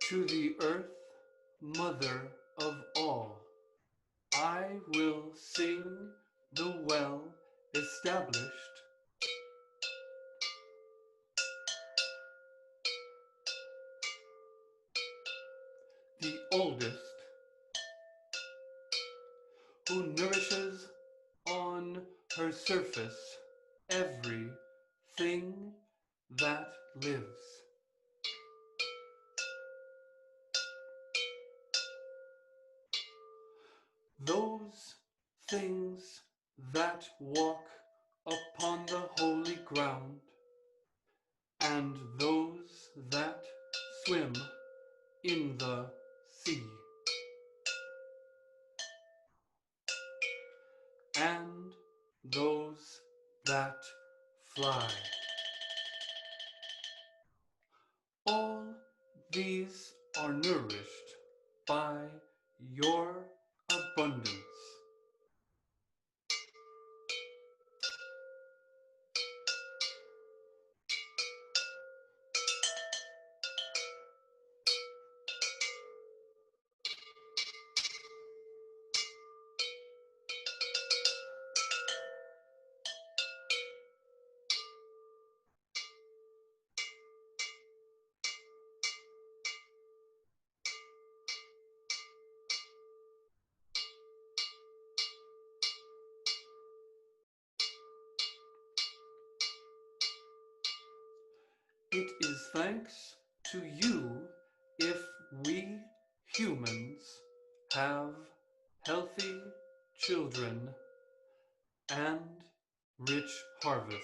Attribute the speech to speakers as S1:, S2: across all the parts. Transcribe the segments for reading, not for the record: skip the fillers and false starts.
S1: To the earth, mother of all, I will sing the well-established, the oldest, who nourishes on her surface everything that lives. Those things that walk upon the holy ground, and those that swim in the sea, and those that fly. All these are nourished by your abundance. It is thanks to you if we humans have healthy children and rich harvests.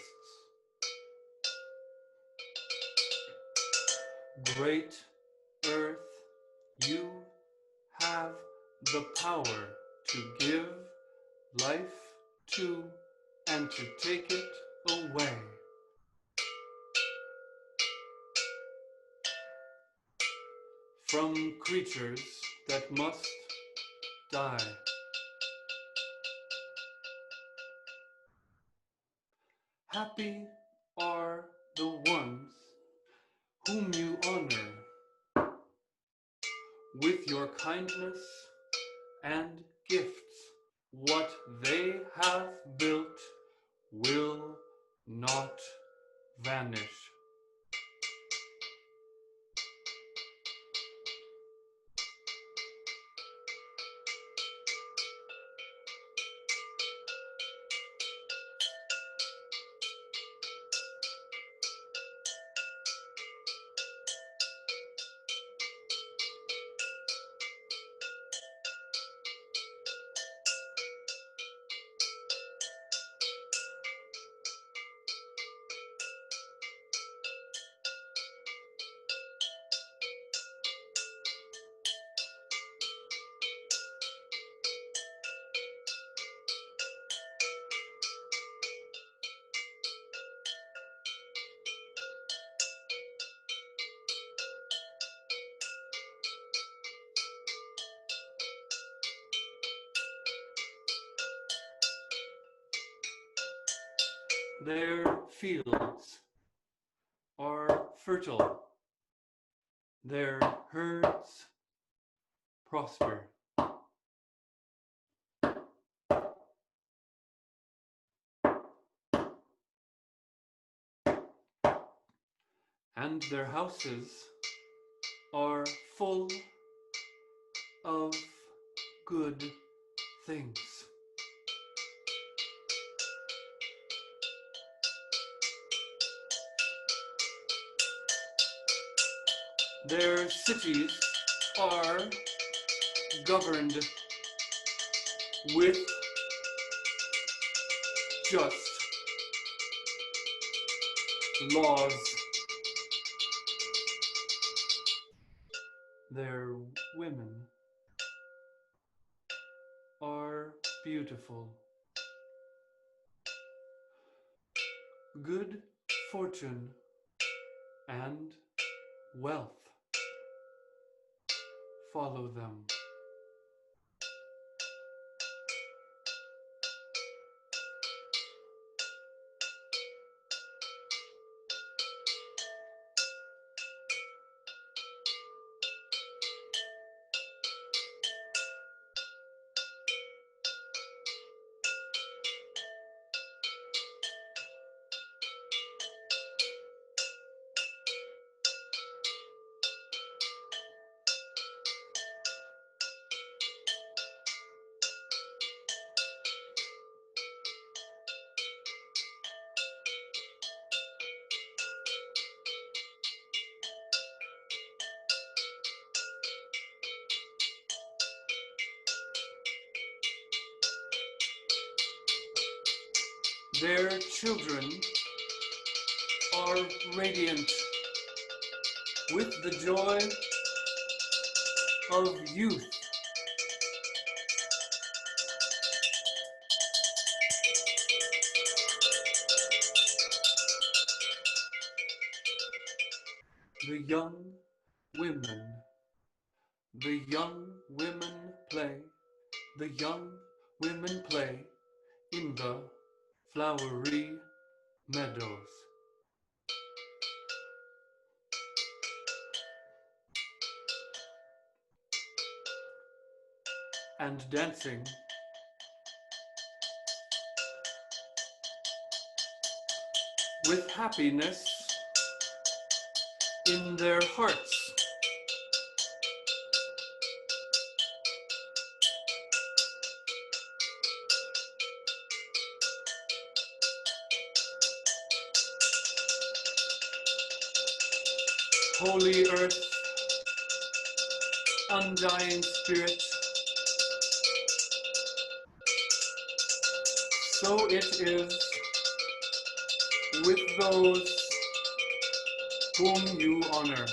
S1: Great Earth, you have the power to give life to and to take it away. From creatures that must die. Happy are the ones whom you honor with your kindness and gifts. What they have built will not vanish. Their fields are fertile. Their herds prosper. And their houses are full of good things. Their cities are governed with just laws. Their women are beautiful. Good fortune and wealth follow them. Their children are radiant with the joy of youth. The young women play, the young women play in the flowery meadows. And dancing with happiness in their hearts. Holy earth, undying spirit, so it is with those whom you honor.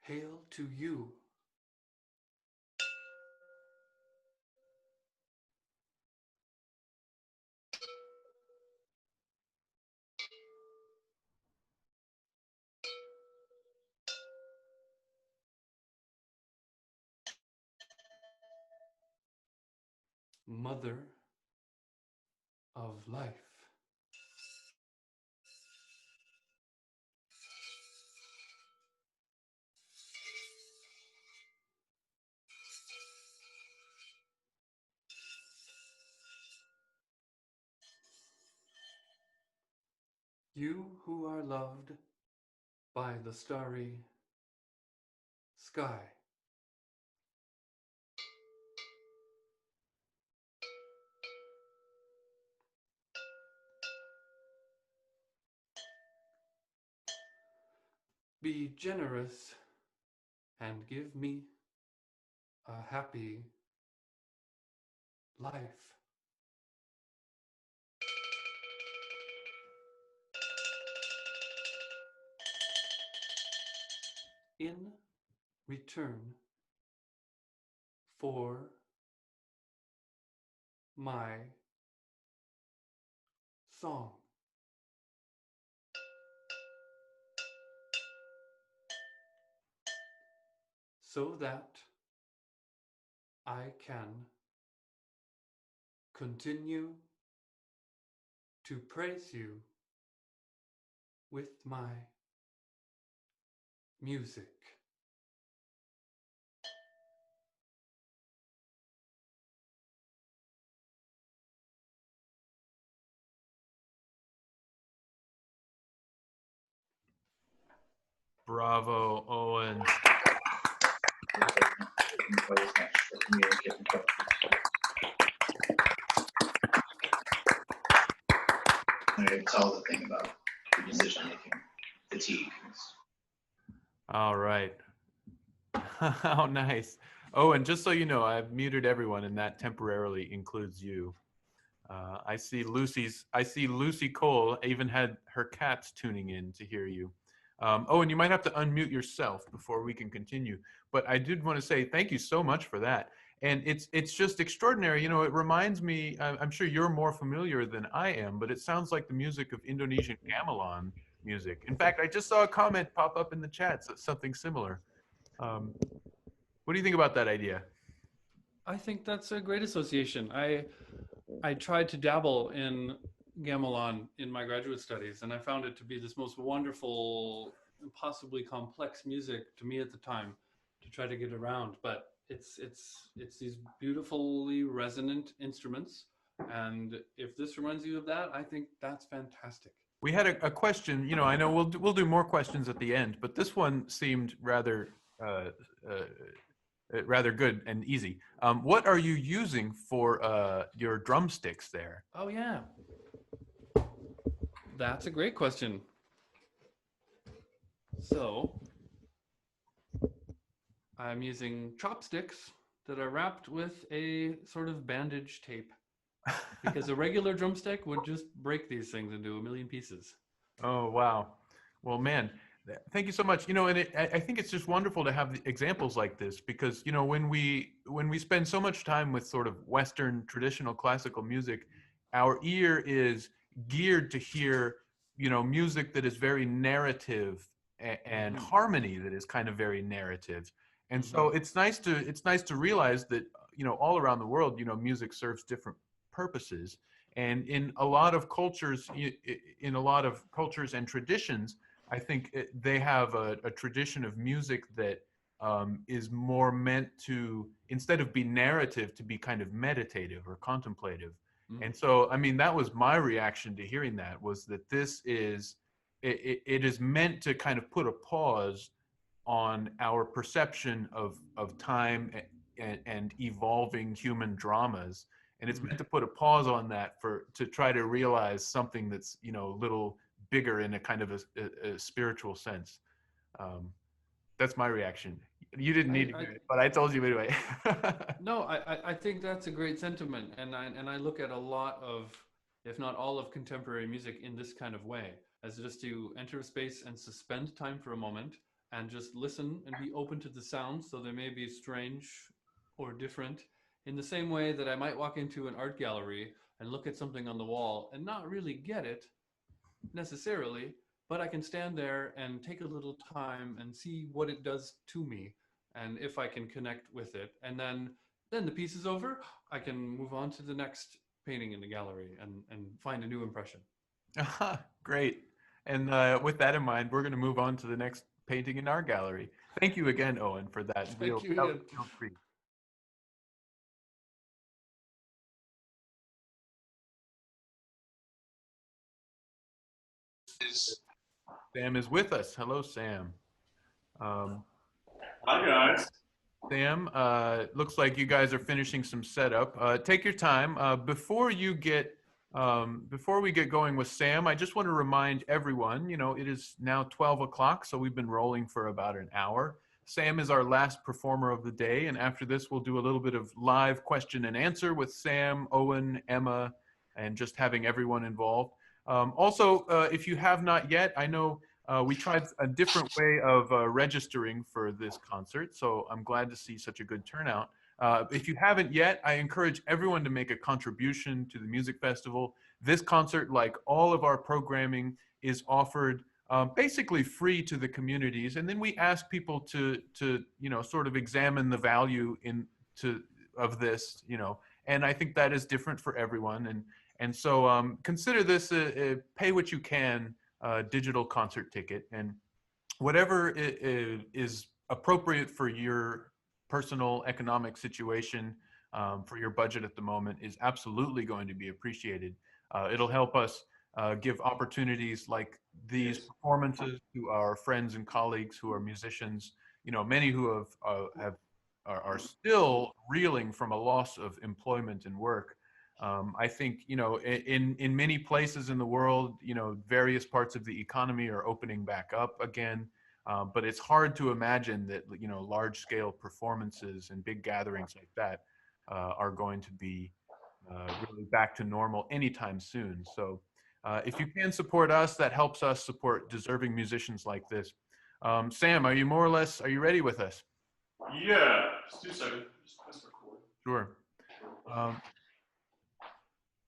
S1: Hail to you. Mother of life. You who are loved by the starry sky. Be generous and give me a happy life. In return for my song. So that I can continue to praise you with my music.
S2: Bravo, Owen.
S3: It's all the thing about the musician making fatigue.
S2: All right. How nice. Oh, and just so you know, I've muted everyone, and that temporarily includes you. I see Lucy Cole even had her cats tuning in to hear you. Oh, and you might have to unmute yourself before we can continue. But I did want to say thank you so much for that. And it's just extraordinary. You know, it reminds me, I'm sure you're more familiar than I am, but it sounds like the music of Indonesian gamelan music. In fact, I just saw a comment pop up in the chat, so something similar. What do you think about that idea?
S1: I think that's a great association. I tried to dabble in gamelan in my graduate studies, and I found it to be this most wonderful, possibly complex music to me at the time to try to get around. But it's these beautifully resonant instruments, and if this reminds you of that, I think that's fantastic.
S2: We had a question. You know, I know we'll do more questions at the end, but this one seemed rather rather good and easy. What are you using for your drumsticks there?
S1: Oh yeah, that's a great question. So I'm using chopsticks that are wrapped with a sort of bandage tape, because a regular drumstick would just break these things into a million pieces.
S2: Oh, wow. Well, man, thank you so much. You know, and I think it's just wonderful to have examples like this because, you know, when we spend so much time with sort of Western traditional classical music, our ear is geared to hear, you know, music that is very narrative and harmony that is kind of very narrative. And so it's nice to realize that, you know, all around the world, you know, music serves different purposes. And in a lot of cultures, and traditions, I think they have a tradition of music that is more meant to, instead of be narrative, to be kind of meditative or contemplative. And so, I mean, that was my reaction to hearing that, was that this is, it is meant to kind of put a pause on our perception of time and evolving human dramas. And it's meant to put a pause on that to try to realize something that's, you know, a little bigger in a kind of a spiritual sense. That's my reaction. You didn't need to do it, but I told you anyway.
S1: No, I think that's a great sentiment, and I look at a lot of, if not all of contemporary music in this kind of way, as just to enter a space and suspend time for a moment and just listen and be open to the sounds, so they may be strange or different, in the same way that I might walk into an art gallery and look at something on the wall and not really get it necessarily, but I can stand there and take a little time and see what it does to me, and if I can connect with it. And then the piece is over, I can move on to the next painting in the gallery and find a new impression.
S2: Great. And with that in mind, we're going to move on to the next painting in our gallery. Thank you again, Owen, for that.
S1: Thank you,
S2: that was
S1: Ian.
S2: real treat. Sam is with us. Hello, Sam.
S4: Hi, guys.
S2: Sam, looks like you guys are finishing some setup. Take your time. Before we get going with Sam, I just want to remind everyone, it is now 12 o'clock, so we've been rolling for about an hour. Sam is our last performer of the day, and after this, we'll do a little bit of live question and answer with Sam, Owen, Emma, and just having everyone involved. Also, if you have not yet, I know we tried a different way of registering for this concert, so I'm glad to see such a good turnout. If you haven't yet, I encourage everyone to make a contribution to the music festival. This concert, like all of our programming, is offered basically free to the communities, and then we ask people to sort of examine the value of this, and I think that is different for everyone, and so consider this a pay what you can digital concert ticket, and whatever is appropriate for your personal economic situation, for your budget at the moment, is absolutely going to be appreciated. It'll help us give opportunities like these performances to our friends and colleagues who are musicians, many who are still reeling from a loss of employment and work. I think, in many places in the world, various parts of the economy are opening back up again. But it's hard to imagine that, large scale performances and big gatherings like that are going to be really back to normal anytime soon. So if you can support us, that helps us support deserving musicians like this. Sam, are you ready with us?
S4: Yeah, just 2 seconds. Just press record.
S2: Sure.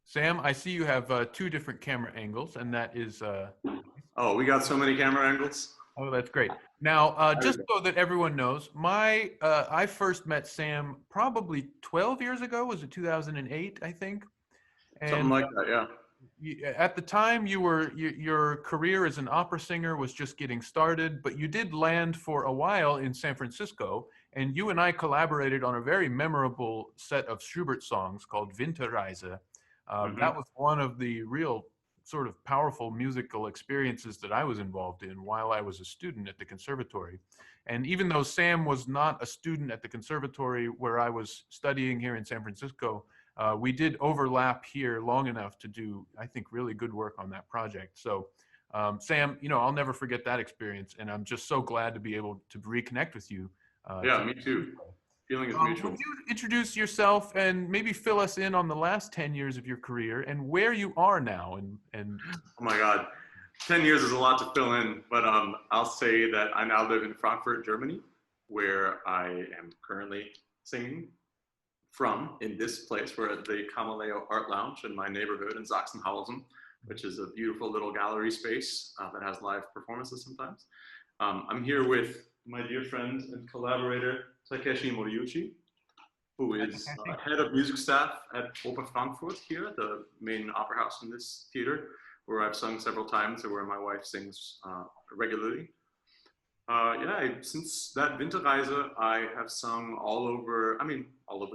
S2: Sam, I see you have 2 different camera angles, and that is...
S4: Oh, we got so many camera angles.
S2: Oh, that's great. Now, just so that everyone knows, I first met Sam probably 12 years ago. Was it 2008, I think? And
S4: something like that, yeah.
S2: At the time, your career as an opera singer was just getting started, but you did land for a while in San Francisco, and you and I collaborated on a very memorable set of Schubert songs called Winterreise. That was one of the real sort of powerful musical experiences that I was involved in while I was a student at the conservatory. And even though Sam was not a student at the conservatory where I was studying here in San Francisco, we did overlap here long enough to do, I think, really good work on that project. So Sam, I'll never forget that experience, and I'm just so glad to be able to reconnect with you.
S4: Yeah, me too. Feeling is mutual.
S2: Would you introduce yourself and maybe fill us in on the last 10 years of your career and where you are now? And
S4: Oh my God, 10 years is a lot to fill in, but I'll say that I now live in Frankfurt, Germany, where I am currently singing in this place. We're at the Kamaleo Art Lounge in my neighborhood in Sachsenhausen, which is a beautiful little gallery space that has live performances sometimes. I'm here with my dear friend and collaborator, Takeshi Moriuchi, who is head of music staff at Oper Frankfurt here, the main opera house in this theater, where I've sung several times and where my wife sings regularly. Since that Winterreise, I have sung all over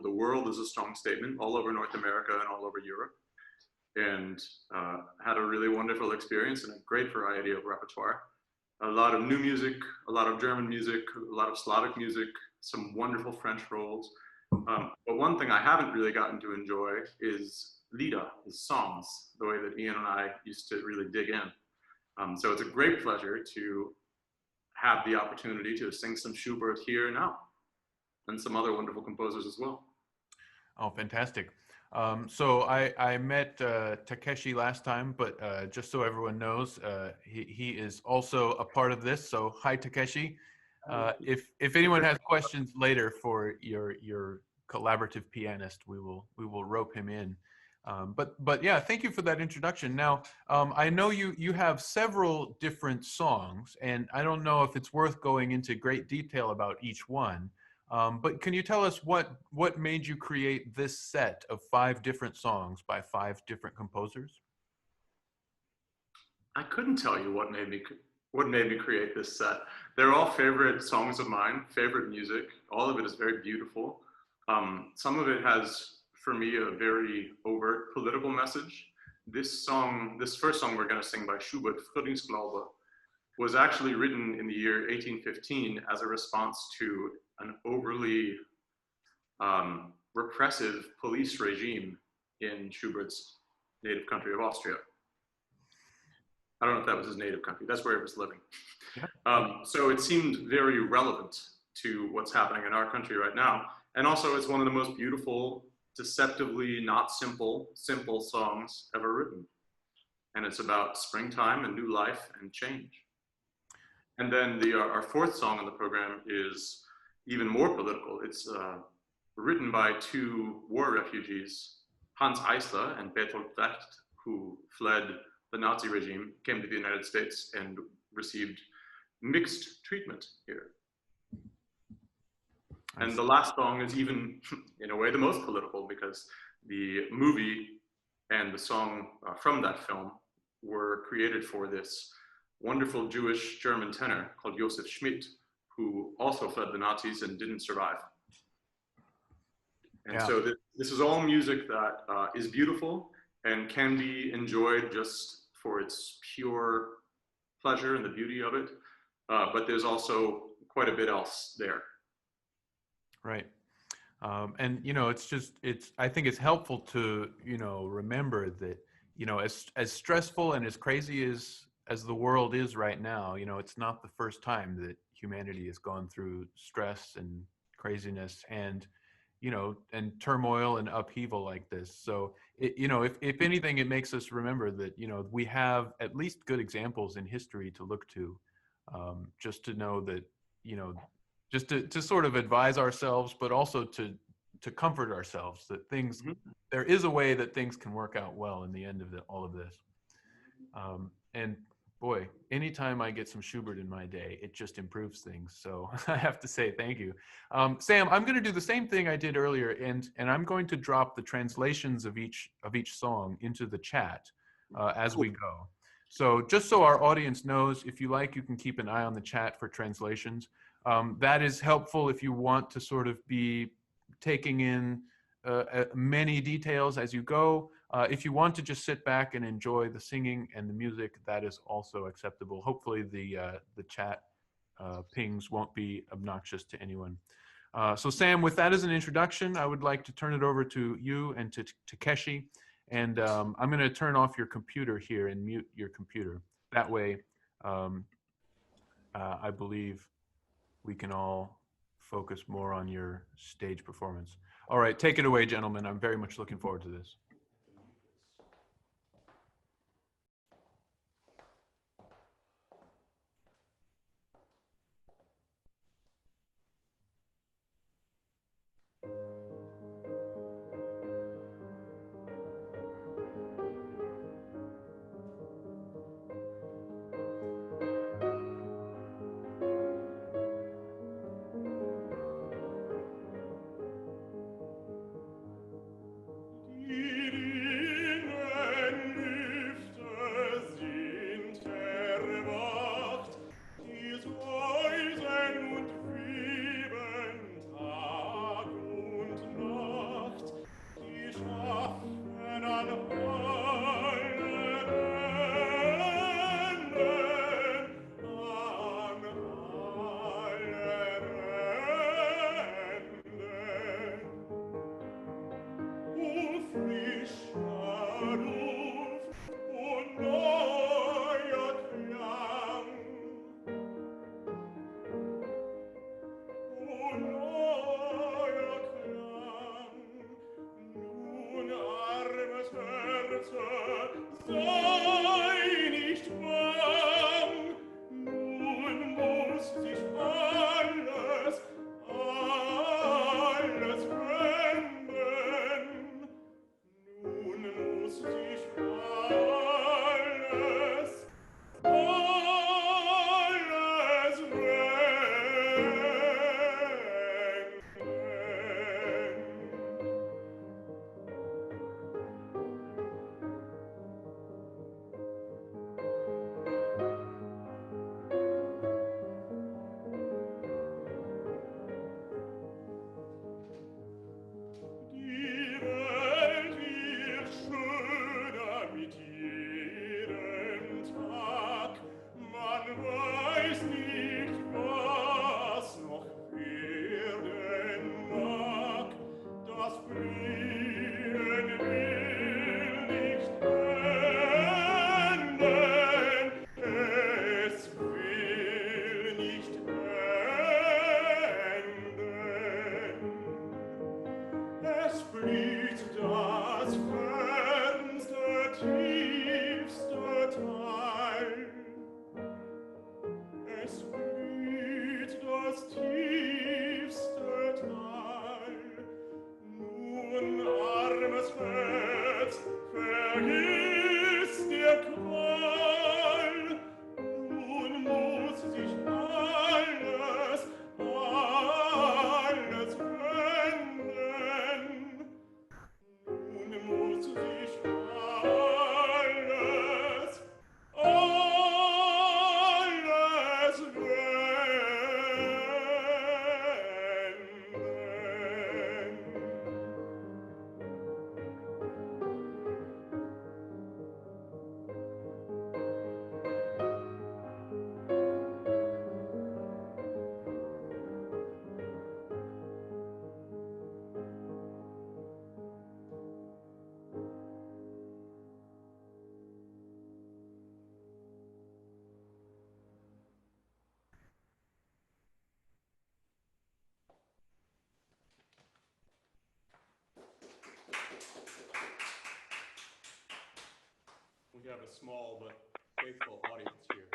S4: the world is a strong statement, all over North America and all over Europe, and had a really wonderful experience and a great variety of repertoire. A lot of new music, a lot of German music, a lot of Slavic music, some wonderful French roles. But one thing I haven't really gotten to enjoy is Lieder, is songs, the way that Ian and I used to really dig in. So it's a great pleasure to have the opportunity to sing some Schubert here now, and some other wonderful composers as well.
S2: Oh, fantastic. So I met Takeshi last time, but just so everyone knows, he is also a part of this. So hi, Takeshi. If anyone has questions later for your collaborative pianist, we will rope him in. But yeah, thank you for that introduction. Now, I know you have several different songs, and I don't know if it's worth going into great detail about each one. But can you tell us what made you create this set of 5 different songs by 5 different composers?
S4: I couldn't tell you what made me create this set. They're all favorite songs of mine, favorite music. All of it is very beautiful. Some of it has, for me, a very overt political message. This first song we're going to sing by Schubert, Frühlingsglaube, was actually written in the year 1815 as a response to an overly repressive police regime in Schubert's native country of Austria. I don't know if that was his native country. That's where he was living. Yeah. So it seemed very relevant to what's happening in our country right now. And also it's one of the most beautiful, deceptively not simple songs ever written. And it's about springtime and new life and change. And then our 4th song on the program is even more political. It's written by 2 war refugees, Hans Eisler and Bertolt Brecht, who fled the Nazi regime, came to the United States and received mixed treatment here. And the last song is even, in a way, the most political, because the movie and the song from that film were created for this wonderful Jewish German tenor called Josef Schmidt, who also fled the Nazis and didn't survive. And so this is all music that is beautiful and can be enjoyed just for its pure pleasure and the beauty of it. But there's also quite a bit else there.
S2: Right. And, I think it's helpful to, remember that, as stressful and as crazy as the world is right now, it's not the first time that humanity has gone through stress and craziness and turmoil and upheaval like this. So, if anything, it makes us remember that, we have at least good examples in history to look to, just to know that, just to sort of advise ourselves, but also to comfort ourselves that things, there is a way that things can work out well in the end of all of this. And boy, anytime I get some Schubert in my day, it just improves things. So I have to say thank you. Sam, I'm going to do the same thing I did earlier, and I'm going to drop the translations of each song into the chat as we go. So just so our audience knows, if you like, you can keep an eye on the chat for translations. That is helpful if you want to sort of be taking in many details as you go. If you want to just sit back and enjoy the singing and the music, that is also acceptable. Hopefully the chat pings won't be obnoxious to anyone. So Sam, with that as an introduction, I would like to turn it over to you and to Takeshi. And I'm going to turn off your computer here and mute your computer. That way, I believe we can all focus more on your stage performance. All right, take it away, gentlemen. I'm very much looking forward to this.
S5: We have a small but faithful audience here.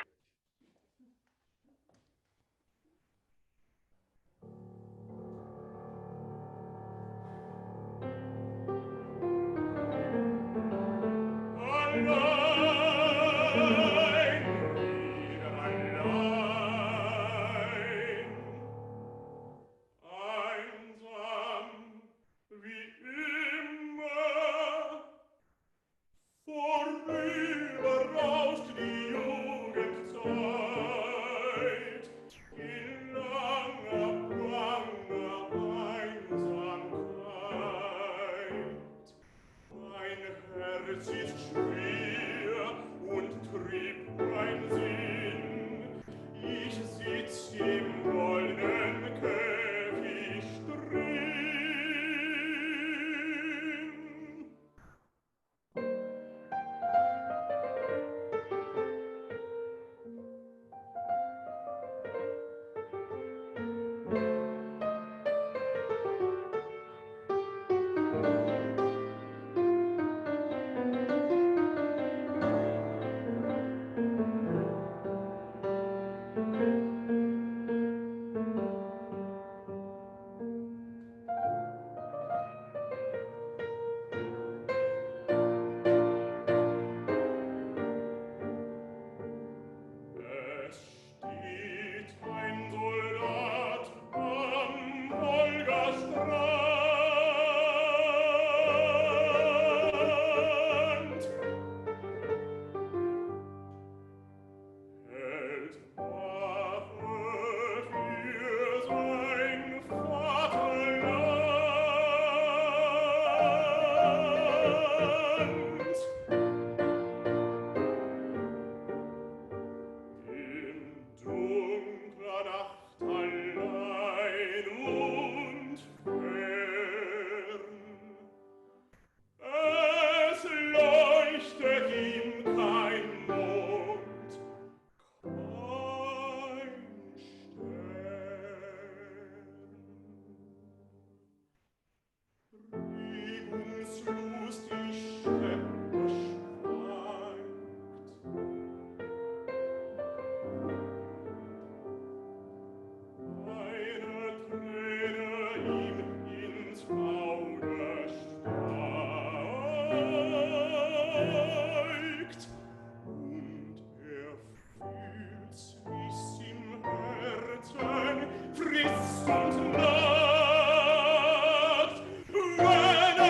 S6: Wenn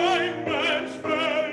S6: ein Mensch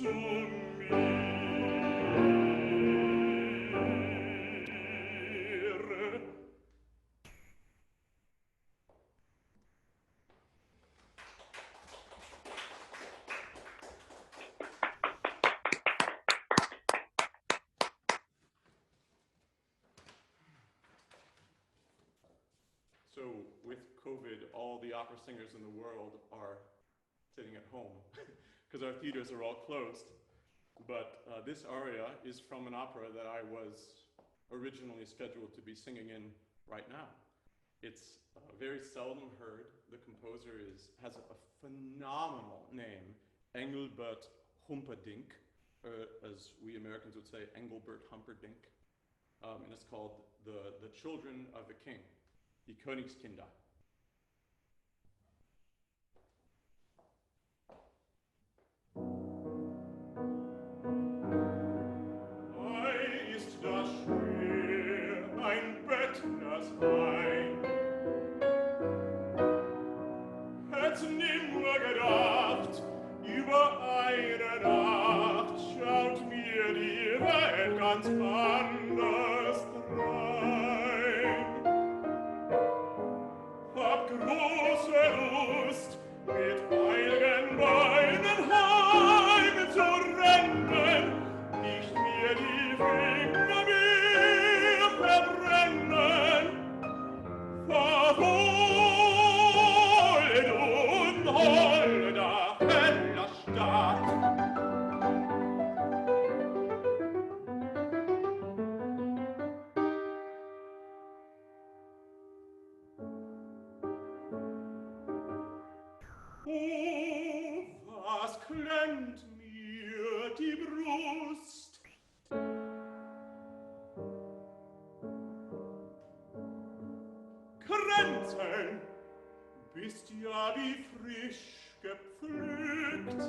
S5: So with COVID, all the opera singers in the world are sitting at home because our theaters are all closed. But this aria is from an opera that I was originally scheduled to be singing in right now. It's very seldom heard. The composer has a phenomenal name, Engelbert Humperdinck, as we Americans would say, Engelbert Humperdinck. And it's called The Children of the King, die Königskinder. Ei ist das schwer, ein Bettler sein. Hätt nimmer gedacht, über eine Nacht schaut mir die Welt ganz anders rein. Hab große Lust, mit einigen Beinen heim zu rennen, nicht mir die Finger mehr verbrennen. Verholt und holder heller Stadt. Was klemmt mir die Brust? Kränzeln, bist ja wie frisch gepflückt,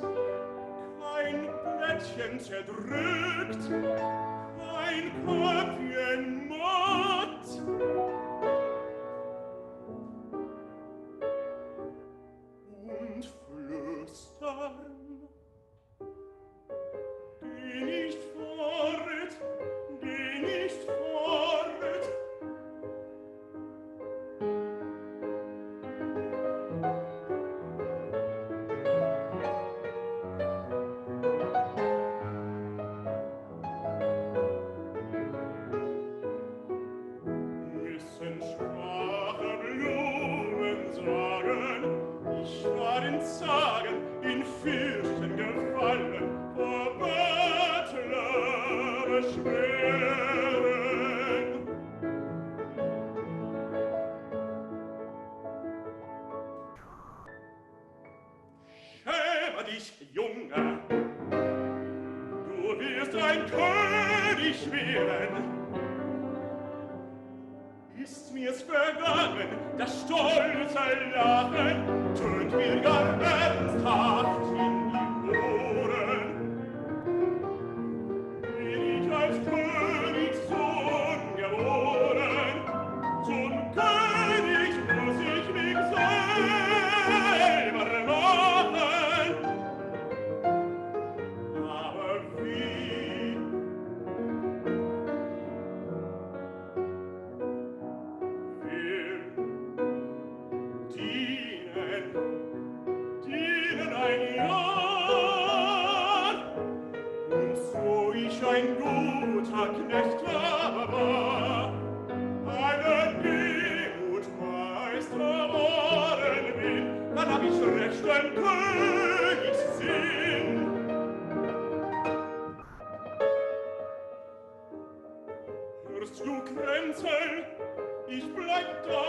S5: kein Blättchen zerdrückt, kein Köpfchen matt. Und flüstern, geh nicht fort, geh nicht fort. Müssen schwache Blumen sagen, ich war in Zagen, in Fürchten gefallen, vor Bettler beschweren. Schäme dich, Junge, du wirst ein König werden. Ist mir's vergangen, das stolze Lachen tönt mir gar ernsthaft in die Ohren. Bin ich als Königssohn geboren, zum König muss ich mich selber machen. Aber wie? Dienen ein Jahr, und so ich ein guter Knecht war, einen Demutmeister worden bin, dann hab ich recht ein Königssinn. Hörst du Kränzel? Ich bleib da.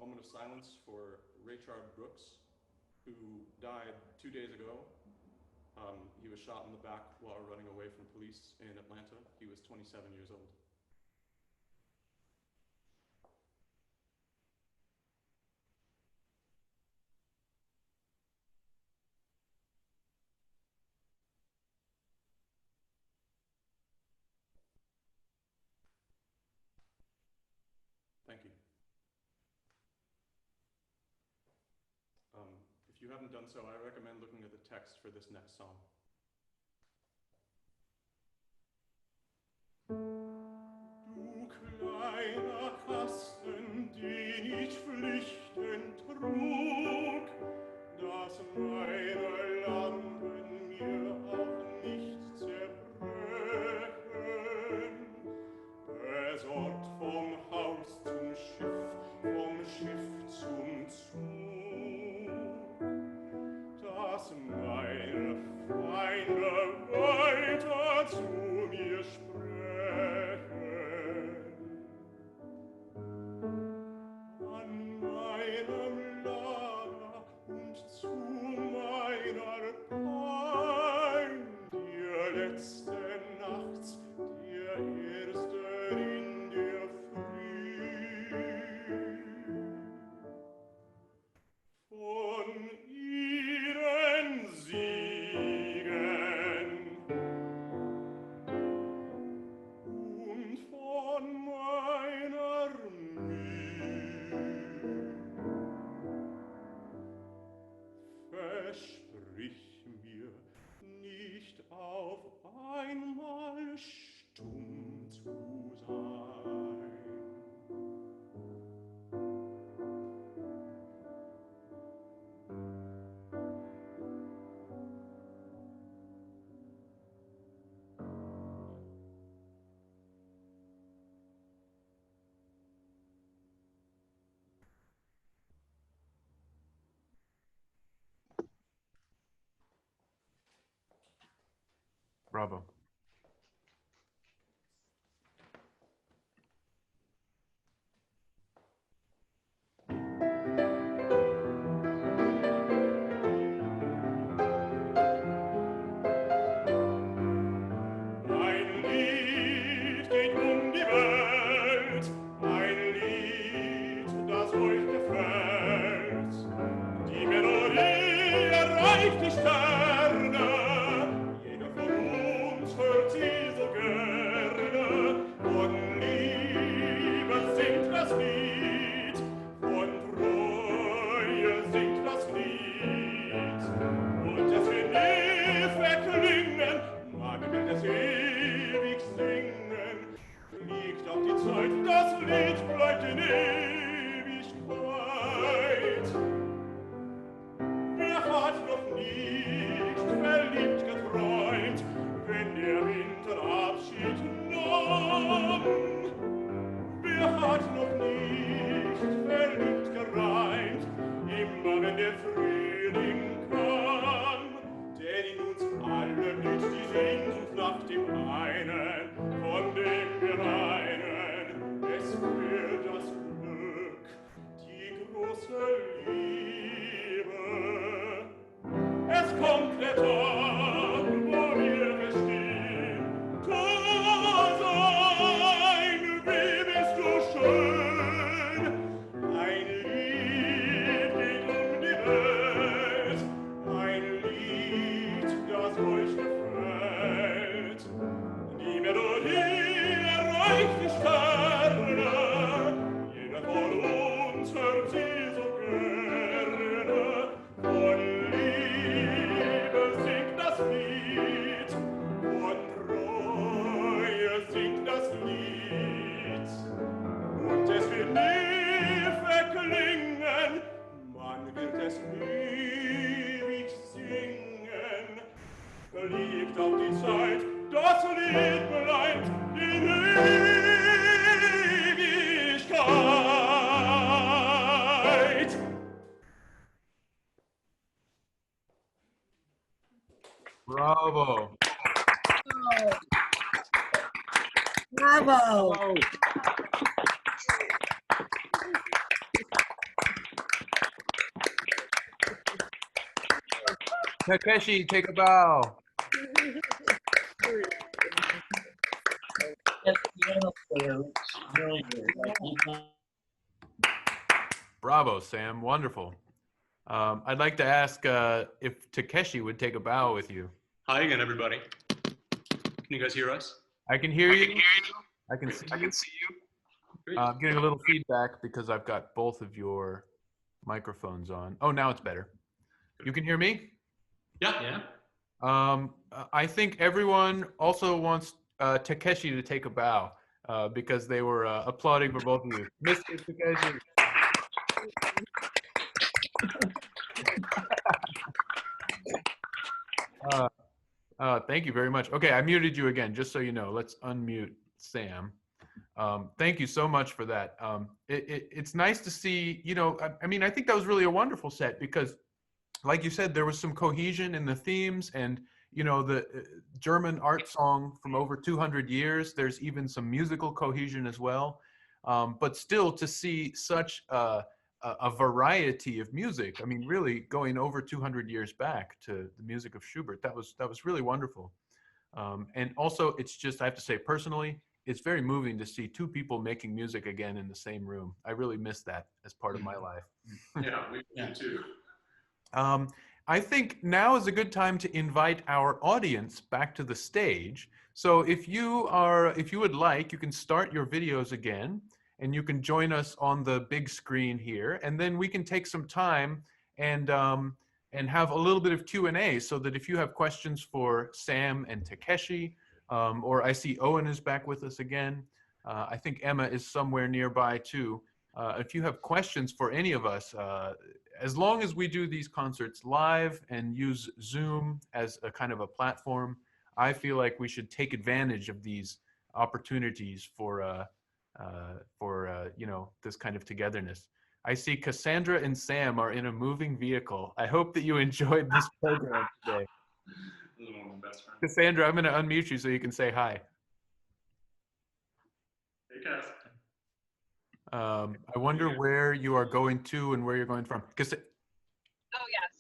S5: Moment of silence for Richard Brooks. who died 2 days ago. He was shot in the back while running away from police in Atlanta. He was 27 years old. Thank you. If you haven't done so, I recommend looking at the text for this next song. Du kleiner Kasten, den ich flüchtend trug, dass meine Lampen mir auch nicht zerbrechen, besorgt vom Haus zum Schiff, vom Schiff zum Zug, dass meine Feinde weiter zu mir sprechen. An meinem Lager und zu meiner Pein, der letzte nachts, der erste in der Früh. Von ihren Siegen und von meiner Mühe versprich mir nicht auf einmal stumm zu sein.
S2: Bravo.
S5: Ein Lied geht um die Welt, ein Lied, das euch gefällt. Die Melodie erreicht die Sterne, jeder von uns hört sie so gerne. Von Liebe singt das Lied, von Treue singt das Lied. Und es wird nie verklingen, man will es ewig singen. Fliegt auf die Zeit, das Lied bleibt in Ewigkeit. Wer hat noch nicht verliebt geträumt, wenn der Winter Abschied nahm? Wer hat noch nicht verliebt gereimt, immer wenn der Frühling kam? Denn in uns alle blüht die Sehnsucht nach dem einen, von dem wir weinen. Es wird das Glück, die große Liebe. Es kommt der Tag, wo wir verstehen, sein, wie bist du schön. Ein Lied geht um die Welt, ein Lied, das euch gefällt. Die Melodie erreicht die Sterne, jeder von uns hört sie so gerne. Von Liebe singt das Lied, von Treue singt das Lied. Und es wird nie verklingen, man wird es ewig singen. Verliebt auf die Zeit, das Lied bleibt in Ewigkeit.
S2: Bravo.
S6: Bravo.
S2: Takeshi, take a bow. Bravo, Sam. Wonderful. I'd like to ask if Takeshi would take a bow with you.
S6: Hi again, everybody. Can you guys hear us?
S2: I can hear you. I can
S6: Great.
S2: see
S6: I
S2: you.
S6: can see you. Great.
S2: I'm getting a little feedback because I've got both of your microphones on. Oh, now it's better. You can hear me?
S6: Yeah.
S2: I think everyone also wants Takeshi to take a bow because they were applauding for both of you. Mr. Takeshi. Thank you very much. Okay, I muted you again, just so you know. Let's unmute Sam. Thank you so much for that. It's nice to see, you know, I mean, I think that was really a wonderful set because, like you said, there was some cohesion in the themes and, you know, the German art song from over 200 years, there's even some musical cohesion as well. But still to see such a variety of music, I mean, really going over 200 years back to the music of Schubert, that was really wonderful. And also, it's just, I have to say personally, it's very moving to see two people making music again in the same room. I really miss that as part of my life.
S4: Yeah, we do too.
S2: I think now is a good time to invite our audience back to the stage. So if you would like, you can start your videos again and you can join us on the big screen here. And then we can take some time and have a little bit of Q&A so that if you have questions for Sam and Takeshi, or I see Owen is back with us again. I think Emma is somewhere nearby too. If you have questions for any of us, as long as we do these concerts live and use Zoom as a kind of a platform, I feel like we should take advantage of these opportunities for you know, this kind of togetherness. I see Cassandra and Sam are in a moving vehicle. I hope that you enjoyed this program today. Cassandra, I'm going to unmute you so you can say hi.
S4: Hey, Cass.
S2: I wonder where you are going to and where you're going from.
S7: Oh yeah,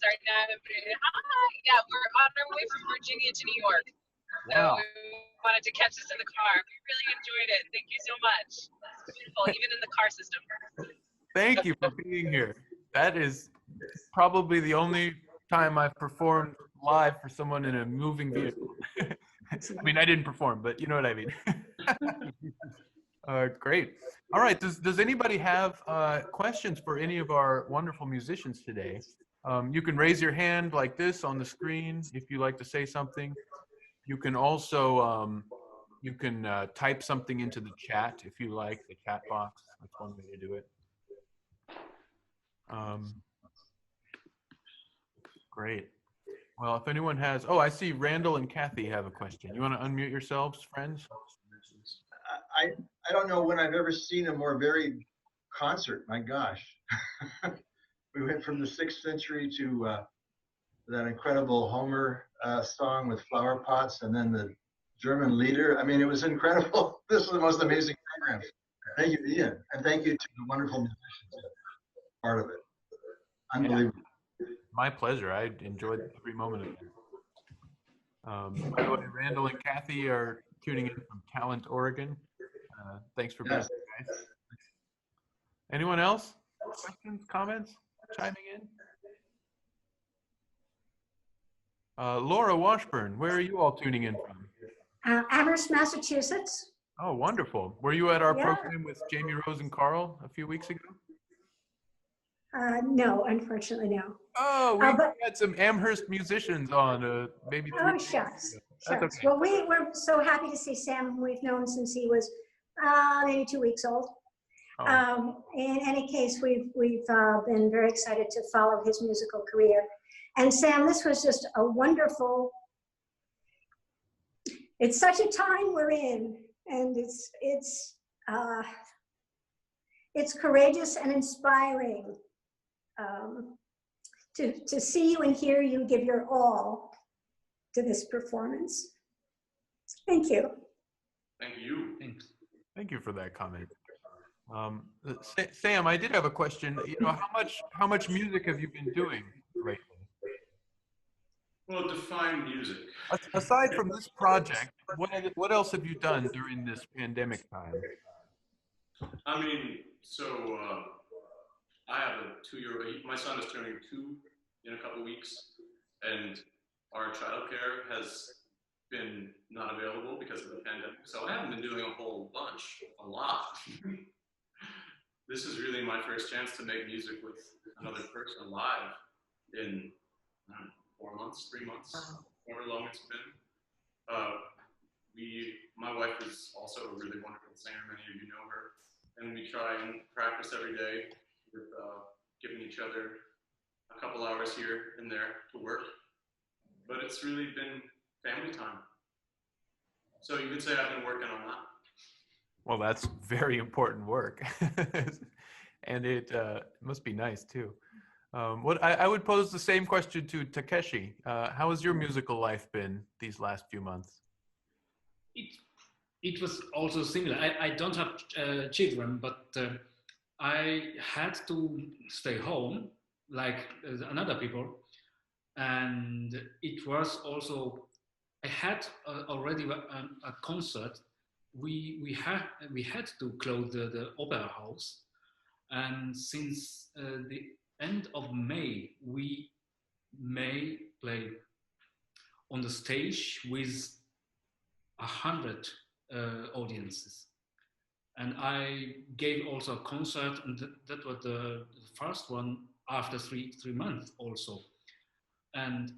S7: sorry. Hi. Yeah, we're on our way from Virginia to New York. So
S2: Wow.
S7: we wanted to catch us in the car. We really enjoyed it. Thank you so much. It's beautiful, even in the car system.
S2: Thank you for being here. That is probably the only time I've performed live for someone in a moving vehicle. I mean, I didn't perform, but you know what I mean. Great. All right. Does anybody have questions for any of our wonderful musicians today? You can raise your hand like this on the screen if you like to say something. You can also type something into the chat if you like, the chat box. That's one way to do it. Great. Well, if anyone has, I see Randall and Kathy have a question. You want to unmute yourselves, friends?
S8: I don't know when I've ever seen a more varied concert. My gosh. We went from the 6th century to that incredible Homer song with flower pots, and then the German leader. I mean, it was incredible. This was the most amazing program. Thank you, Ian, and thank you to the wonderful musicians that are part of it. Unbelievable.
S2: Yeah, my pleasure. I enjoyed every moment of it. By the way, Randall and Kathy are tuning in from Talent, Oregon. Thanks for being here, guys. Anyone else? Questions, comments, chiming in? Laura Washburn, where are you all tuning in from?
S9: Amherst, Massachusetts.
S2: Oh, wonderful. Were you at our program with Jamie Rose and Carl a few weeks ago?
S9: No, unfortunately, no.
S2: Oh, we had some Amherst musicians on maybe 3
S9: Oh,
S2: days
S9: shucks.
S2: ago.
S9: Shucks.
S2: Okay.
S9: Well, we're so happy to see Sam, who we've known since he was maybe 2 weeks old. In any case, we've been very excited to follow his musical career. And Sam, this was just a wonderful, it's such a time we're in, and it's courageous and inspiring to see you and hear you give your all to this performance. Thank you.
S4: Thank you. Thanks.
S2: Thank you for that comment. Sam, I did have a question. You know, how much music have you been doing lately?
S6: Well, define music.
S2: Aside from this project, what else have you done during this pandemic time?
S6: I mean, so I have a 2-year-old. My son is turning 2 in a couple weeks, and our childcare has been not available because of the pandemic. So I haven't been doing a lot. This is really my first chance to make music with another person live in 4 months, 3 months, however long it's been. My wife is also a really wonderful singer. Many of you know her, and we try and practice every day with giving each other a couple hours here and there to work. But it's really been family time. So you could say I've been working on that.
S2: Well, that's very important work. And it must be nice too. I would pose the same question to Takeshi. How has your musical life been these last few months?
S10: It was also similar. I don't have children, but I had to stay home like another people. And it was also, I had already a concert. We had to close the opera house. And since the end of May, we may play on the stage with 100 audiences. And I gave also a concert, and that was the first one after three months also. And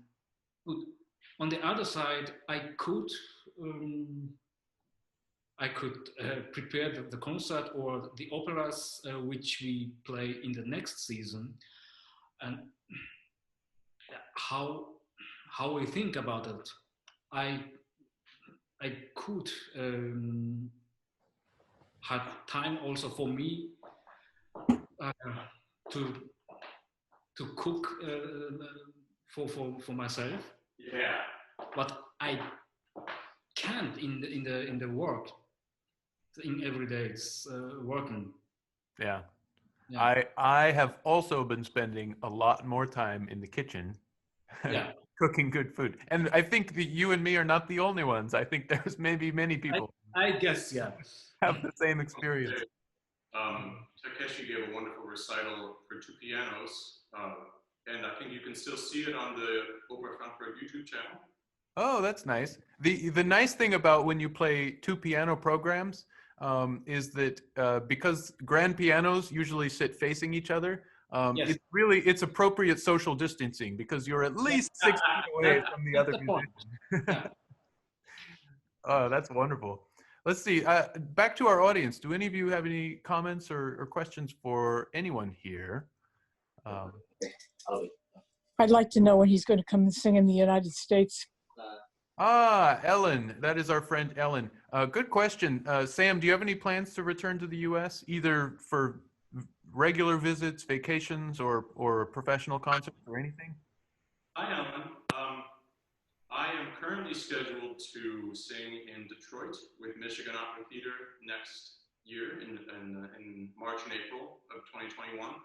S10: on the other side, I could prepare the concert or the operas which we play in the next season, and how we think about it. I could have time also for me to cook for myself.
S6: Yeah.
S10: But I can't in the work. In everyday working.
S2: Yeah. I have also been spending a lot more time in the kitchen, cooking good food. And I think that you and me are not the only ones. I think there's maybe many people.
S10: I guess, yeah.
S2: Have the same experience.
S6: Takeshi gave a wonderful recital for 2 pianos, and I think you can still see it on the Opera Frankfurt YouTube channel.
S2: Oh, that's nice. The nice thing about when you play 2 piano programs is that because grand pianos usually sit facing each other, it's appropriate social distancing because you're at least 6 feet away from the other musician. Oh, that's wonderful. Let's see. Back to our audience. Do any of you have any comments or questions for anyone here?
S11: I'd like to know when he's going to come and sing in the United States.
S2: Ellen. That is our friend Ellen. Good question. Sam, do you have any plans to return to the U.S., either for regular visits, vacations, or professional concerts or anything?
S6: Hi, Ellen. I am currently scheduled to sing in Detroit with Michigan Opera Theater next year in March and April of 2021.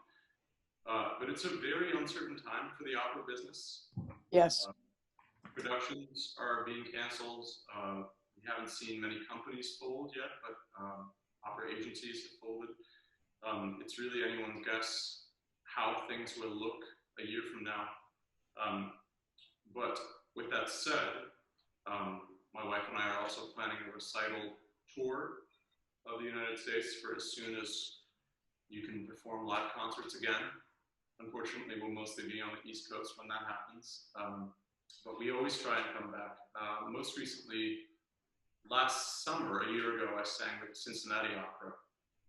S6: But it's a very uncertain time for the opera business.
S11: Yes.
S6: Productions are being canceled. We haven't seen many companies fold yet, but opera agencies have folded. It's really anyone's guess how things will look a year from now. But with that said, my wife and I are also planning a recital tour of the United States for as soon as you can perform live concerts again. Unfortunately, we'll mostly be on the East Coast when that happens. But we always try and come back. Most recently, last summer, a year ago, I sang with the Cincinnati Opera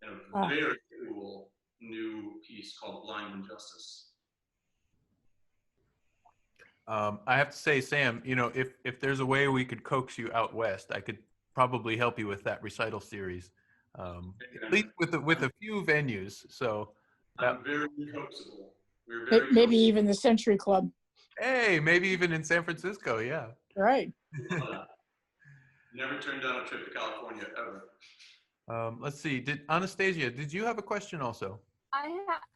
S6: in a very cool new piece called Blind Injustice.
S2: I have to say, Sam, you know, if there's a way we could coax you out west, I could probably help you with that recital series, at least with a few venues. So
S6: I'm very coaxable.
S11: Maybe even the Century Club.
S2: Hey, maybe even in San Francisco, yeah.
S11: Right.
S6: Never turned down a trip to California ever.
S2: Let's see. Anastasia, did you have a question also?
S12: I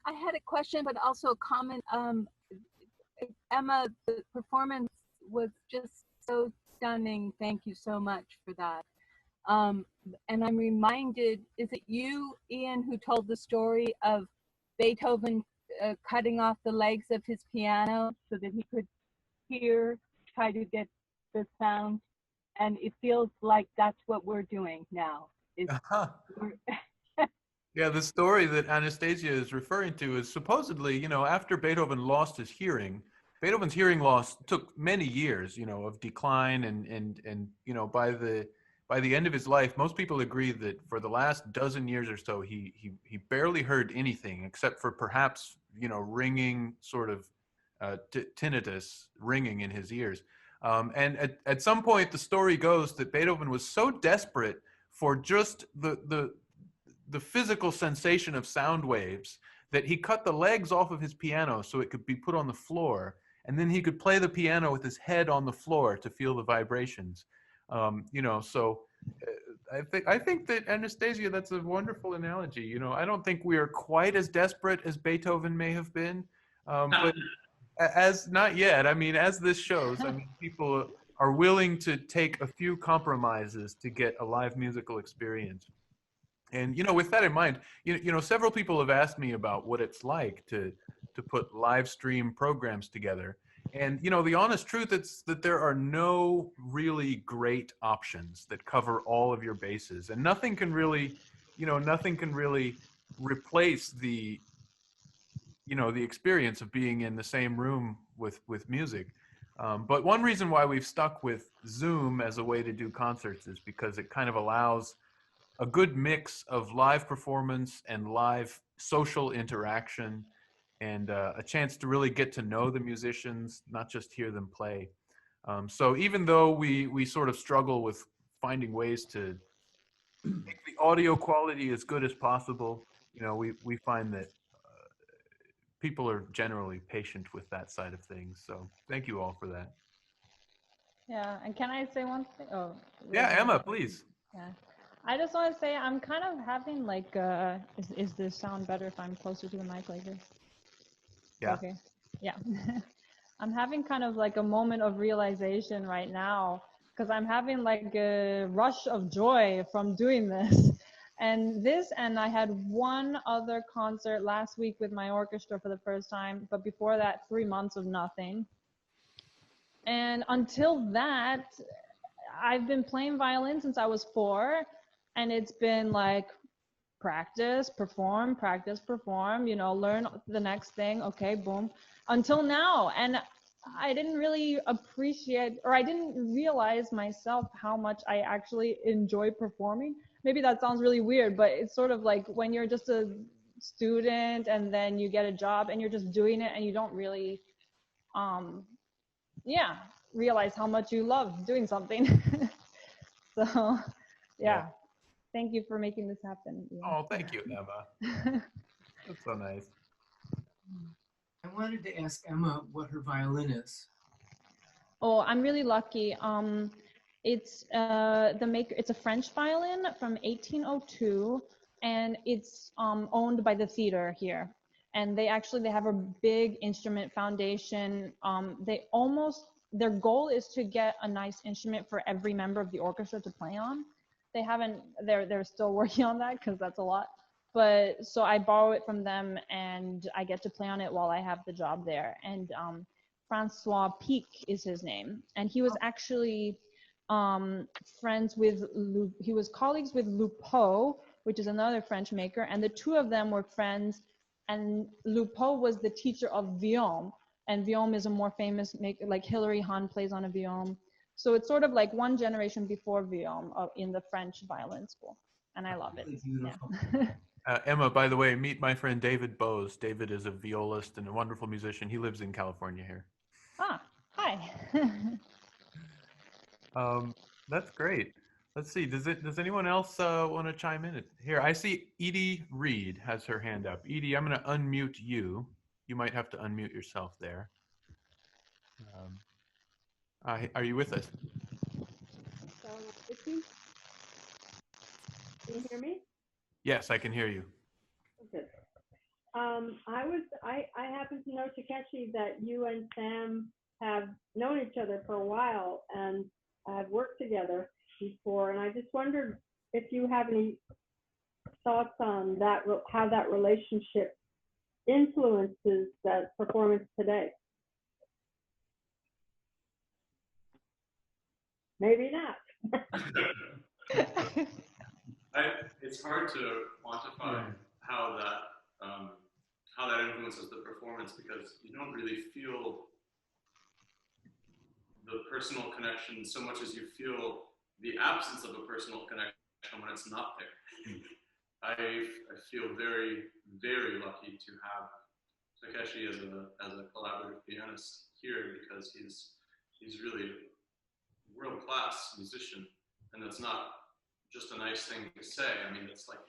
S12: had a question, but also a comment. Emma, the performance was just so stunning. Thank you so much for that. And I'm reminded, is it you, Ian, who told the story of Beethoven cutting off the legs of his piano so that he could try to get the sound? And it feels like that's what we're doing now.
S2: Yeah, the story that Anastasia is referring to is supposedly, after Beethoven lost his hearing, Beethoven's hearing loss took many years, of decline, and by the end of his life, most people agree that for the last dozen years or so, he barely heard anything except for perhaps, ringing sort of tinnitus, ringing in his ears. And at some point, the story goes that Beethoven was so desperate for just the physical sensation of sound waves that he cut the legs off of his piano so it could be put on the floor, and then he could play the piano with his head on the floor to feel the vibrations. So I think that, Anastasia, that's a wonderful analogy. I don't think we are quite as desperate as Beethoven may have been, but as not yet. I mean, as this shows, people are willing to take a few compromises to get a live musical experience. And, with that in mind, several people have asked me about what it's like to put live stream programs together. And, the honest truth is that there are no really great options that cover all of your bases. And nothing can really replace the experience of being in the same room with music. But one reason why we've stuck with Zoom as a way to do concerts is because it kind of allows a good mix of live performance and live social interaction, and a chance to really get to know the musicians, not just hear them play. So even though we sort of struggle with finding ways to make the audio quality as good as possible, we find that people are generally patient with that side of things. So thank you all for that.
S13: Yeah, and can I say one thing? Oh,
S2: yeah, Emma, please.
S13: Yeah. I just want to say I'm kind of having like, is this sound better if I'm closer to the mic like this?
S2: Yeah.
S13: Okay. Yeah. I'm having kind of like a moment of realization right now, because I'm having like a rush of joy from doing this. And I had one other concert last week with my orchestra for the first time, but before that, 3 months of nothing. And until that, I've been playing violin since I was 4. And it's been like practice, perform, learn the next thing. Okay, boom. Until now. And I didn't really appreciate, or I didn't realize myself how much I actually enjoy performing. Maybe that sounds really weird, but it's sort of like when you're just a student and then you get a job and you're just doing it and you don't really, realize how much you love doing something. So, yeah. Thank you for making this happen. Yeah.
S2: Oh, thank you, Emma. That's so nice.
S14: I wanted to ask Emma what her violin is.
S13: Oh, I'm really lucky. It's it's a French violin from 1802, and it's owned by the theater here. And they have a big instrument foundation. Their goal is to get a nice instrument for every member of the orchestra to play on. They're still working on that because that's a lot. But so I borrow it from them and I get to play on it while I have the job there. And Francois Pic is his name. And he was actually colleagues with Lupeau, which is another French maker. And the two of them were friends. And Lupeau was the teacher of Viome. And Viome is a more famous maker, like Hilary Hahn plays on a Viome. So it's sort of like one generation before Viome in the French violin school. And I love it.
S14: Yeah.
S2: Emma, by the way, meet my friend David Bose. David is a violist and a wonderful musician. He lives in California here.
S13: Ah, hi.
S2: That's great. Let's see. Does anyone else want to chime in? Here, I see Edie Reed has her hand up. Edie, I'm going to unmute you. You might have to unmute yourself there. Are you with us?
S15: Can you hear me?
S2: Yes, I can hear you.
S15: Good. I happen to know, Takeshi, that you and Sam have known each other for a while and have worked together before, and I just wondered if you have any thoughts on that, how that relationship influences that performance today. Maybe not.
S4: It's hard to quantify how that influences the performance, because you don't really feel the personal connection so much as you feel the absence of a personal connection when it's not there. I feel very, very lucky to have Takeshi as a collaborative pianist here, because he's really a world-class musician, and that's not just a nice thing to say. I mean, it's like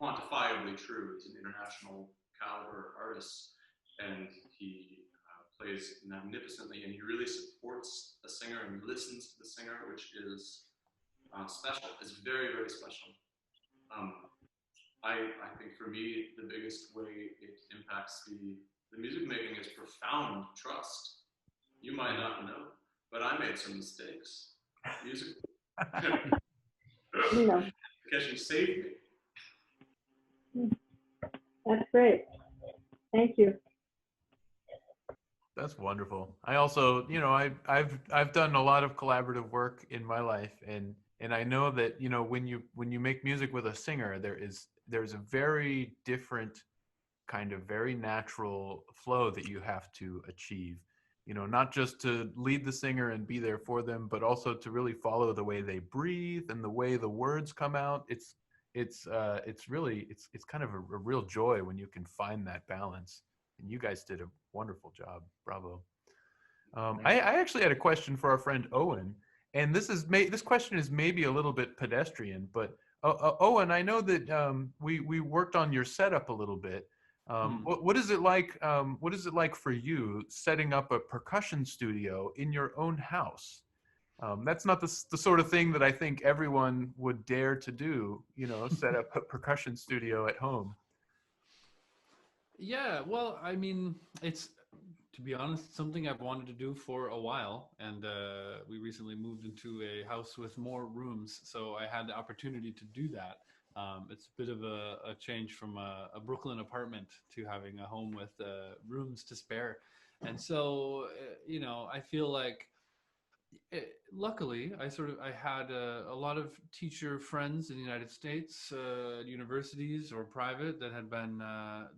S4: quantifiably true. He's an international caliber artist, and he plays magnificently, and he really supports the singer and listens to the singer, which is special. It's very, very special. I think for me, the biggest way it impacts the music making is profound trust. You might not know, but I made some mistakes musically. Takeshi saved me.
S15: That's great. Thank you.
S2: That's wonderful. I also, you know, I've done a lot of collaborative work in my life, and I know that, you know, when you make music with a singer, there's a very different kind of very natural flow that you have to achieve. You know, not just to lead the singer and be there for them, but also to really follow the way they breathe and the way the words come out. It's kind of a real joy when you can find that balance. And you guys did a wonderful job. Bravo. I actually had a question for our friend Owen, and this question is maybe a little bit pedestrian, but Owen, I know that we worked on your setup a little bit. What is it like? What is it like for you setting up a percussion studio in your own house? That's not the sort of thing that I think everyone would dare to do. You know, set up a percussion studio at home.
S1: Yeah, well, I mean, it's, to be honest, something I've wanted to do for a while, and we recently moved into a house with more rooms, so I had the opportunity to do that. It's a bit of a change from a Brooklyn apartment to having a home with rooms to spare. And so, you know, I feel like, luckily, I had a lot of teacher friends in the United States, universities or private, that had been,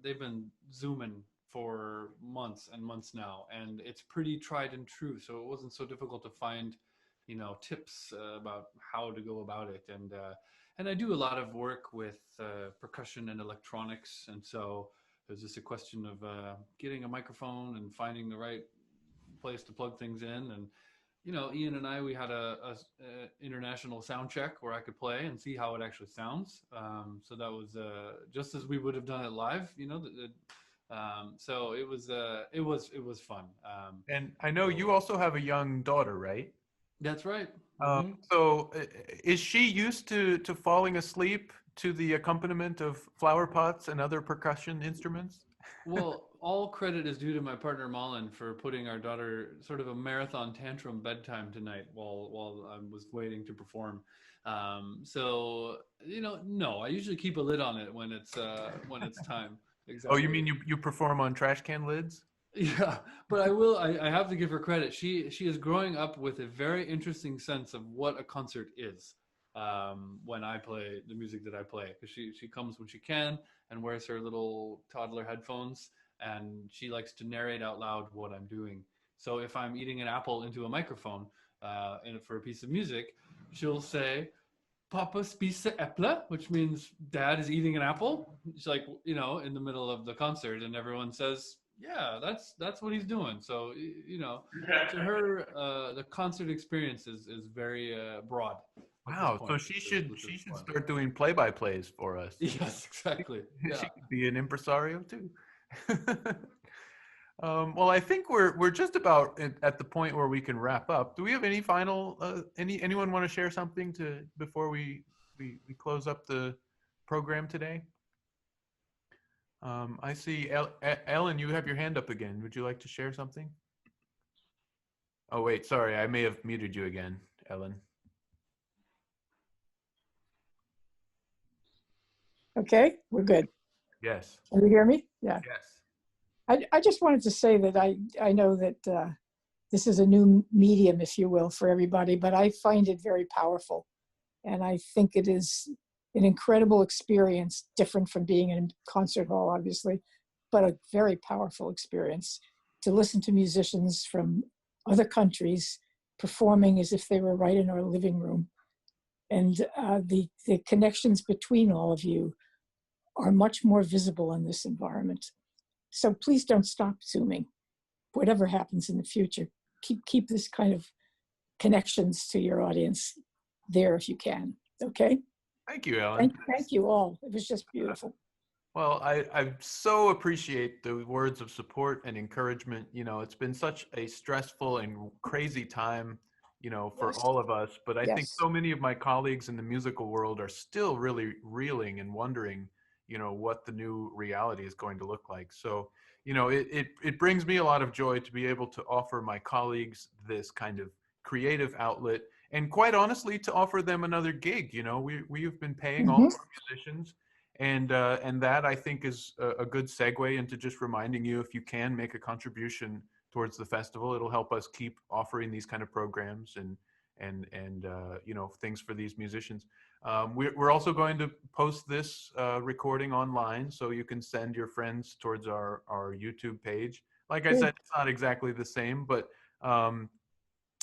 S1: they've been Zooming for months and months now, and it's pretty tried and true. So it wasn't so difficult to find, you know, tips about how to go about it. And I do a lot of work with percussion and electronics, and so it was just a question of getting a microphone and finding the right place to plug things in. And you know, Ian and we had a international sound check where I could play and see how it actually sounds. So that was just as we would have done it live, you know. So it was fun.
S2: And I know you also have a young daughter, right?
S1: That's right.
S2: So is she used to falling asleep to the accompaniment of flower pots and other percussion instruments?
S1: Well, all credit is due to my partner Malin for putting our daughter sort of a marathon tantrum bedtime tonight while I was waiting to perform. So, you know, no, I usually keep a lid on it when it's time. Exactly.
S2: Oh, you mean you perform on trash can lids?
S1: Yeah, but I have to give her credit. She is growing up with a very interesting sense of what a concert is when I play the music that I play. Because she comes when she can and wears her little toddler headphones, and she likes to narrate out loud what I'm doing. So if I'm eating an apple into a microphone for a piece of music, she'll say, "Papa spise Äpple," which means Dad is eating an apple. It's like, you know, in the middle of the concert, and everyone says, "Yeah, that's what he's doing." So, you know, to her, the concert experience is very broad.
S2: Wow, so she should start doing play-by-plays for us.
S1: Yes, exactly. Yeah.
S2: She could be an impresario too. Well, I think we're just about at the point where we can wrap up. Do we have any final anyone want to share something before we close up the program today? I see Ellen, you have your hand up again. Would you like to share something? Oh, wait, sorry. I may have muted you again, Ellen.
S11: Okay, we're good.
S2: Yes.
S11: Can you hear me? Yeah.
S2: Yes.
S11: I just wanted to say that I know that this is a new medium, if you will, for everybody, but I find it very powerful. And I think it is an incredible experience, different from being in a concert hall, obviously, but a very powerful experience to listen to musicians from other countries performing as if they were right in our living room. And the connections between all of you are much more visible in this environment. So please don't stop Zooming. Whatever happens in the future, keep this kind of connections to your audience there if you can, okay?
S2: Thank you, Ellen.
S11: Thank you all. It was just beautiful.
S2: Well, I so appreciate the words of support and encouragement. You know, it's been such a stressful and crazy time, you know, for all of us. But I think so many of my colleagues in the musical world are still really reeling and wondering, you know, what the new reality is going to look like. So, you know, it brings me a lot of joy to be able to offer my colleagues this kind of creative outlet, and quite honestly, to offer them another gig. You know, we've been paying all of our musicians. And that, I think, is a good segue into just reminding you, if you can make a contribution towards the festival, it'll help us keep offering these kind of programs and you know, things for these musicians. We're also going to post this recording online, so you can send your friends towards our YouTube page. Like I said, it's not exactly the same, but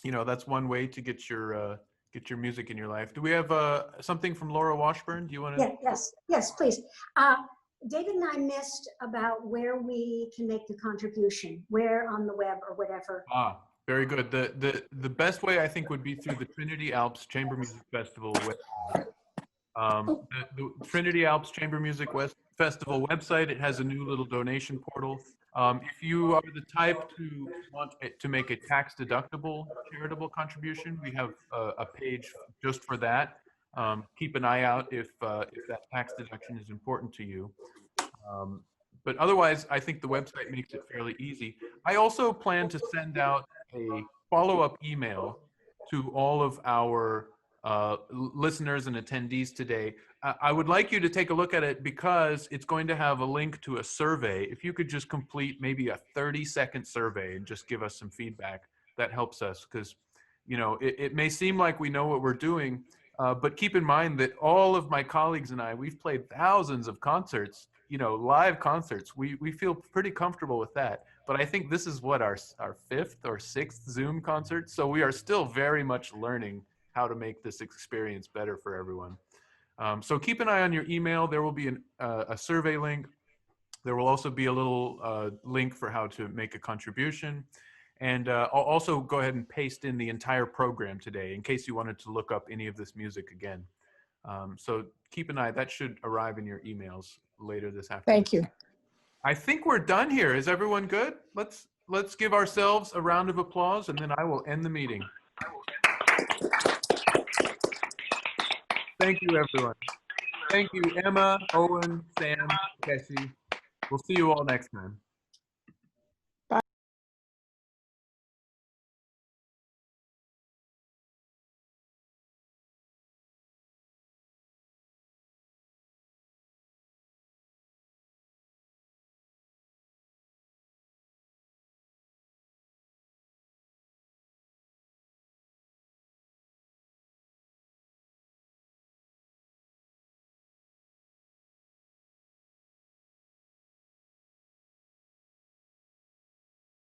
S2: you know, that's one way to get your music in your life. Do we have something from Laura Washburn? Do you want to?
S9: Yeah, yes, please. David and I missed about where we can make the contribution, where on the web or whatever.
S2: Very good. The best way, I think, would be through the Trinity Alps Chamber Music Festival website. The Trinity Alps Chamber Music Festival website, it has a new little donation portal. If you are the type to want to make a tax-deductible charitable contribution, we have a page just for that. Keep an eye out if that tax deduction is important to you. But otherwise, I think the website makes it fairly easy. I also plan to send out a follow-up email to all of our listeners and attendees today. I would like you to take a look at it because it's going to have a link to a survey. If you could just complete maybe a 30-second survey and just give us some feedback, that helps us, because, you know, it may seem like we know what we're doing, but keep in mind that all of my colleagues and I, we've played thousands of concerts, you know, live concerts. We feel pretty comfortable with that. But I think this is what, our fifth or sixth Zoom concert. So we are still very much learning how to make this experience better for everyone. So keep an eye on your email. There will be a survey link. There will also be a little link for how to make a contribution. And I'll also go ahead and paste in the entire program today in case you wanted to look up any of this music again. So keep an eye. That should arrive in your emails later this afternoon.
S11: Thank you.
S2: I think we're done here. Is everyone good? Let's give ourselves a round of applause, and then I will end the meeting. Thank you, everyone. Thank you, Emma, Owen, Sam, Takeshi. We'll see you all next time.